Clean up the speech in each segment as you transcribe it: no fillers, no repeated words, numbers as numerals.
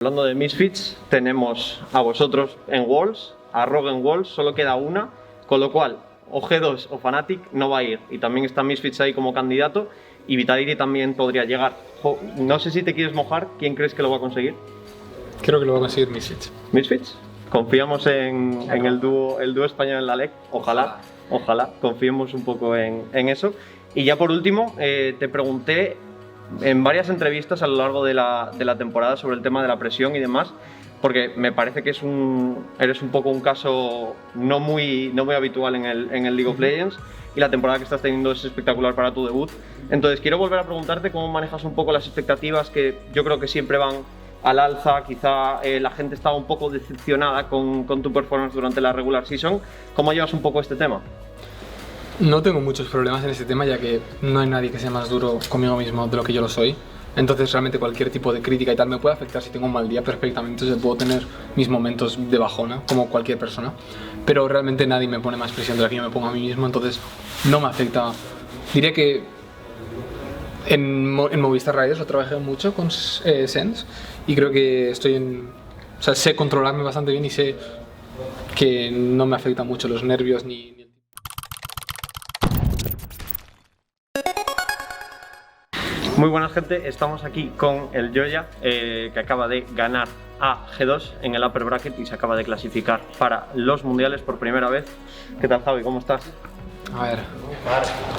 Hablando de Misfits, tenemos a vosotros en Worlds, a Rogue en Worlds, solo queda una, con lo cual o G2 o Fnatic no va a ir. Y también está Misfits ahí como candidato y Vitality también podría llegar. No sé si te quieres mojar, ¿quién crees que lo va a conseguir? Creo que lo va a conseguir Misfits. ¿Misfits? Confiamos en el dúo español en la LEC, ojalá, confiemos un poco en eso. Y ya por último, te pregunté en varias entrevistas a lo largo de la temporada sobre el tema de la presión y demás, porque me parece que eres un poco un caso no muy habitual en el League of Legends, y la temporada que estás teniendo es espectacular para tu debut. Entonces quiero volver a preguntarte cómo manejas un poco las expectativas, que yo creo que siempre van al alza. Quizá la gente estaba un poco decepcionada con tu performance durante la regular season. ¿Cómo llevas un poco este tema? No tengo muchos problemas en este tema, ya que no hay nadie que sea más duro conmigo mismo de lo que yo lo soy. Entonces realmente cualquier tipo de crítica y tal me puede afectar si tengo un mal día perfectamente. Entonces puedo tener mis momentos de bajona, como cualquier persona. Pero realmente nadie me pone más presión de la que yo me pongo a mí mismo, entonces no me afecta. Diría que en Movistar Riders lo trabajé mucho con Sense y creo que sé controlarme bastante bien y sé que no me afecta mucho los nervios ni Muy buenas, gente, estamos aquí con el Joya, que acaba de ganar a G2 en el upper bracket y se acaba de clasificar para los mundiales por primera vez. ¿Qué tal, Javi? ¿Cómo estás? A ver,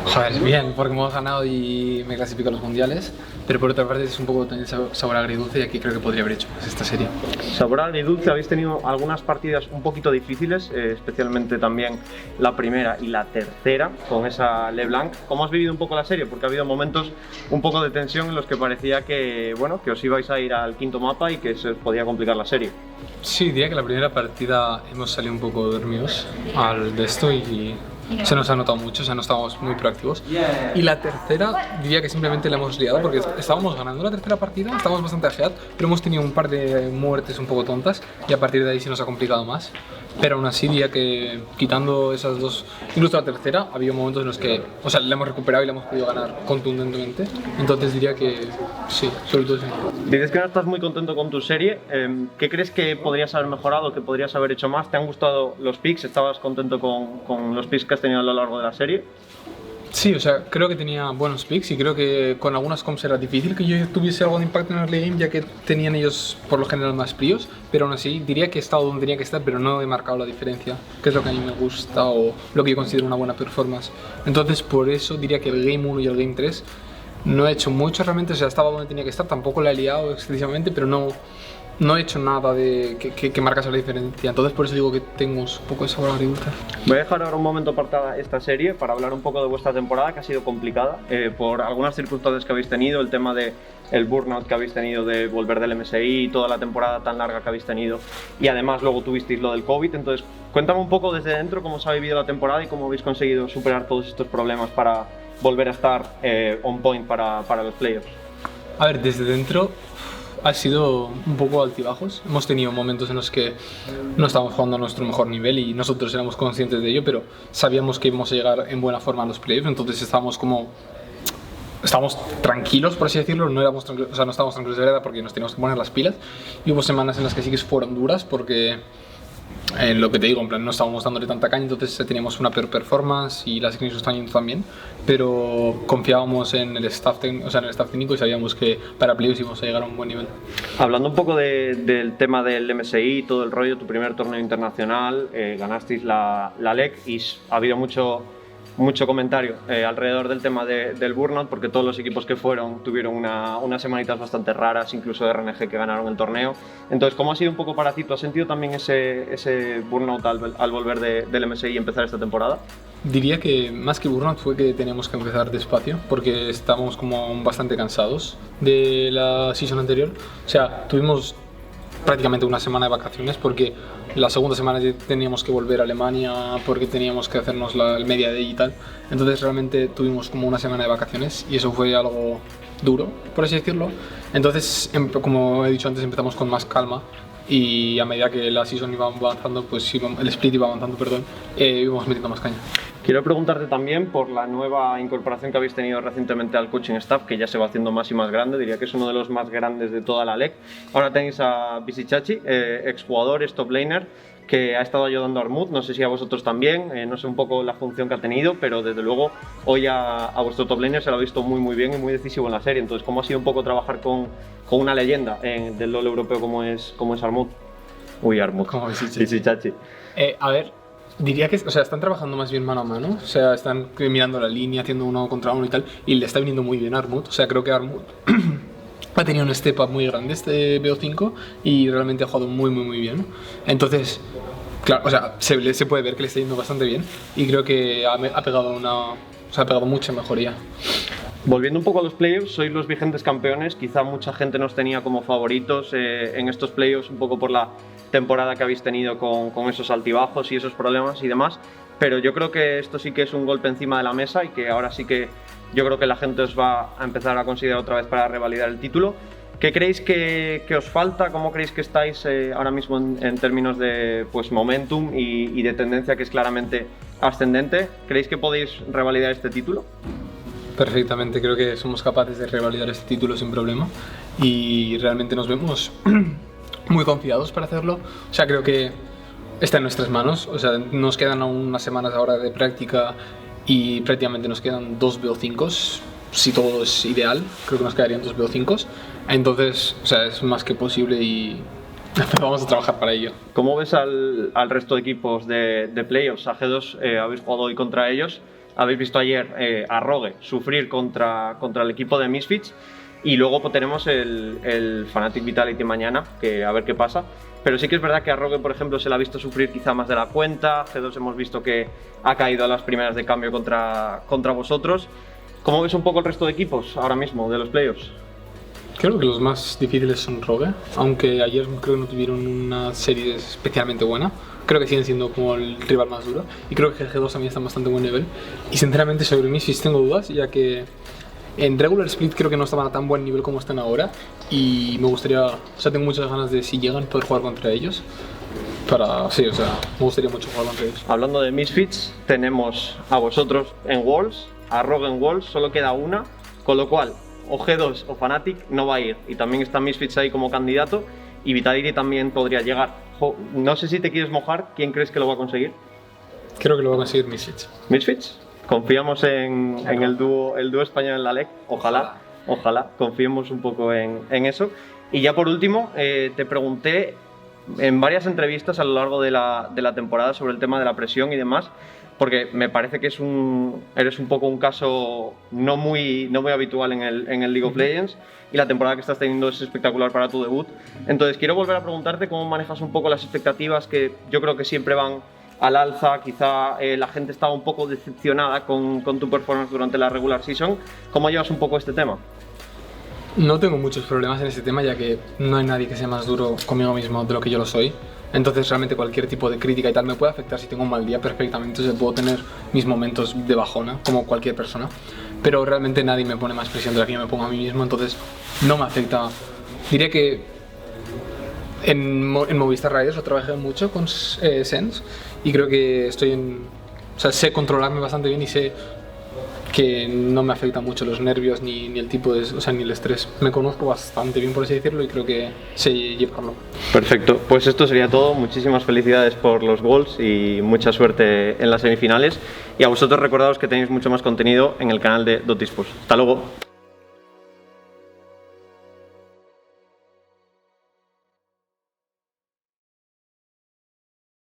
joder, bien, porque hemos ganado y me clasifico a los mundiales, pero por otra parte es un poco tener sabor agridulce y aquí creo que podría haber hecho más esta serie. Sabor agridulce, habéis tenido algunas partidas un poquito difíciles, especialmente también la primera y la tercera con esa LeBlanc. ¿Cómo has vivido un poco la serie? Porque ha habido momentos un poco de tensión en los que parecía que, bueno, que os ibais a ir al quinto mapa y que se os podía complicar la serie. Sí, diría que la primera partida hemos salido un poco dormidos de esto y se nos ha notado mucho, o sea, no estábamos muy proactivos. Y la tercera, diría que simplemente la hemos liado porque estábamos ganando la tercera partida, estábamos bastante ahead, pero hemos tenido un par de muertes un poco tontas y a partir de ahí se nos ha complicado más. Pero aún así diría que quitando esas dos, incluso la tercera, ha habido momentos en los que, o sea, la hemos recuperado y la hemos podido ganar contundentemente. Entonces diría que sí, sobre todo sí. Dices que no estás muy contento con tu serie. ¿Qué crees que podrías haber mejorado, que podrías haber hecho más? ¿Te han gustado los picks? ¿Estabas contento con los picks que has tenido a lo largo de la serie? Sí, o sea, creo que tenía buenos picks y creo que con algunas comps era difícil que yo tuviese algo de impacto en el early game, ya que tenían ellos por lo general más fríos, pero aún así diría que he estado donde tenía que estar, pero no he marcado la diferencia, que es lo que a mí me gusta o lo que yo considero una buena performance. Entonces por eso diría que el Game 1 y el Game 3 no he hecho mucho realmente, o sea, estaba donde tenía que estar, tampoco la he liado excesivamente, pero no he hecho nada que marcase la diferencia, entonces por eso digo que tengo un poco de sabor agridulce. Voy a dejar ahora un momento apartada esta serie para hablar un poco de vuestra temporada, que ha sido complicada por algunas circunstancias que habéis tenido, el tema del burnout que habéis tenido de volver del MSI, toda la temporada tan larga que habéis tenido, y además luego tuvisteis lo del COVID. Entonces cuéntame un poco desde dentro cómo se ha vivido la temporada y cómo habéis conseguido superar todos estos problemas para volver a estar on point para los playoffs. A ver, desde dentro ha sido un poco altibajos. Hemos tenido momentos en los que no estábamos jugando a nuestro mejor nivel y nosotros éramos conscientes de ello, pero sabíamos que íbamos a llegar en buena forma a los playoffs, entonces estábamos tranquilos, por así decirlo. No estábamos tranquilos de verdad porque nos teníamos que poner las pilas, y hubo semanas en las que sí que fueron duras porque lo que te digo, en plan, no estábamos dándole tanta caña, entonces teníamos una peor performance y las screens estaban yendo también, pero confiábamos en el staff técnico y sabíamos que para playoffs íbamos a llegar a un buen nivel. Hablando un poco del tema del MSI, todo el rollo, tu primer torneo internacional, ganasteis la LEC y ha habido mucho comentario alrededor del tema del burnout, porque todos los equipos que fueron tuvieron unas semanitas bastante raras, incluso de RNG que ganaron el torneo. Entonces, ¿cómo ha sido un poco para ti? ¿Tú has sentido también ese burnout al volver del MSI y empezar esta temporada? Diría que más que burnout fue que teníamos que empezar despacio porque estábamos como bastante cansados de la season anterior. O sea, tuvimos prácticamente una semana de vacaciones porque la segunda semana teníamos que volver a Alemania porque teníamos que hacernos el media day y tal. Entonces realmente tuvimos como una semana de vacaciones y eso fue algo duro, por así decirlo. Entonces, como he dicho antes, empezamos con más calma y a medida que la season iba avanzando, pues el split iba avanzando, perdón, íbamos metiendo más caña. Quiero preguntarte también por la nueva incorporación que habéis tenido recientemente al coaching staff, que ya se va haciendo más y más grande, diría que es uno de los más grandes de toda la LEC. Ahora tenéis a Bisichachi, exjugador, top laner, que ha estado ayudando a Armut, no sé si a vosotros también, no sé un poco la función que ha tenido, pero desde luego hoy a vuestro top laner se lo ha visto muy bien y muy decisivo en la serie. Entonces, ¿cómo ha sido un poco trabajar con una leyenda del LoL europeo como es Armut? Uy, Armut. Como Bisichachi. A ver, diría que están trabajando más bien mano a mano, o sea, están mirando la línea, haciendo uno contra uno y tal, y le está viniendo muy bien a Armut. O sea, creo que Armut ha tenido un step up muy grande este BO5 y realmente ha jugado muy bien. Entonces, claro, o sea, se puede ver que le está yendo bastante bien y creo que ha pegado mucha mejoría. Volviendo un poco a los playoffs, sois los vigentes campeones, quizá mucha gente nos tenía como favoritos en estos playoffs un poco por la temporada que habéis tenido con esos altibajos y esos problemas y demás, pero yo creo que esto sí que es un golpe encima de la mesa y que ahora sí que yo creo que la gente os va a empezar a considerar otra vez para revalidar el título. ¿Qué creéis que os falta? ¿Cómo creéis que estáis ahora mismo en términos de momentum y de tendencia que es claramente ascendente? ¿Creéis que podéis revalidar este título? Perfectamente, creo que somos capaces de revalidar este título sin problema y realmente nos vemos muy confiados para hacerlo. O sea, creo que está en nuestras manos. O sea, nos quedan aún unas semanas ahora de práctica y prácticamente nos quedan 2 BO5s. Si todo es ideal, creo que nos quedarían 2 BO5s. Entonces, o sea, es más que posible y vamos a trabajar para ello. ¿Cómo ves al resto de equipos de playoffs? A G2 habéis jugado hoy contra ellos. Habéis visto ayer a Rogue sufrir contra el equipo de Misfits y luego pues, tenemos el Fnatic Vitality mañana, que a ver qué pasa. Pero sí que es verdad que a Rogue, por ejemplo, se le ha visto sufrir quizá más de la cuenta. G2 hemos visto que ha caído a las primeras de cambio contra vosotros. ¿Cómo ves un poco el resto de equipos ahora mismo de los playoffs? Creo que los más difíciles son Rogue, aunque ayer creo que no tuvieron una serie especialmente buena. Creo que siguen siendo como el rival más duro y creo que el G2 también está en bastante buen nivel. Y sinceramente sobre Misfits tengo dudas, ya que en Regular Split creo que no estaban a tan buen nivel como están ahora y me gustaría, o sea, tengo muchas ganas de, si llegan, poder jugar contra ellos. Sí, o sea, me gustaría mucho jugar contra ellos. Hablando de Misfits, tenemos a vosotros en Worlds, a Rogue en Worlds, solo queda una, con lo cual o G2 o Fnatic no va a ir y también está Misfits ahí como candidato y Vitality también podría llegar. No sé si te quieres mojar, ¿quién crees que lo va a conseguir? Creo que lo va a conseguir Misfits. ¿Misfits? Confiamos en el dúo español en la LEC, ojalá, confiemos un poco en eso. Y ya por último, te pregunté en varias entrevistas a lo largo de la temporada sobre el tema de la presión y demás, porque me parece que eres un poco un caso no muy habitual en el League of Legends y la temporada que estás teniendo es espectacular para tu debut. Entonces quiero volver a preguntarte cómo manejas un poco las expectativas que yo creo que siempre van al alza. Quizá la gente estaba un poco decepcionada con tu performance durante la regular season. ¿Cómo llevas un poco este tema? No tengo muchos problemas en este tema, ya que no hay nadie que sea más duro conmigo mismo de lo que yo lo soy. Entonces realmente cualquier tipo de crítica y tal me puede afectar si tengo un mal día perfectamente. Entonces puedo tener mis momentos de bajona, como cualquier persona. Pero realmente nadie me pone más presión de la que yo me pongo a mí mismo, entonces no me afecta. Diré que en Movistar Riders lo trabajé mucho con Sense y creo que sé controlarme bastante bien y sé que no me afecta mucho los nervios ni el tipo de, ni el estrés. Me conozco bastante bien, por así decirlo, y creo que sé llevarlo. Perfecto, pues esto sería todo. Muchísimas felicidades por los goals y mucha suerte en las semifinales. Y a vosotros recordaos que tenéis mucho más contenido en el canal de Dotispos. Hasta luego.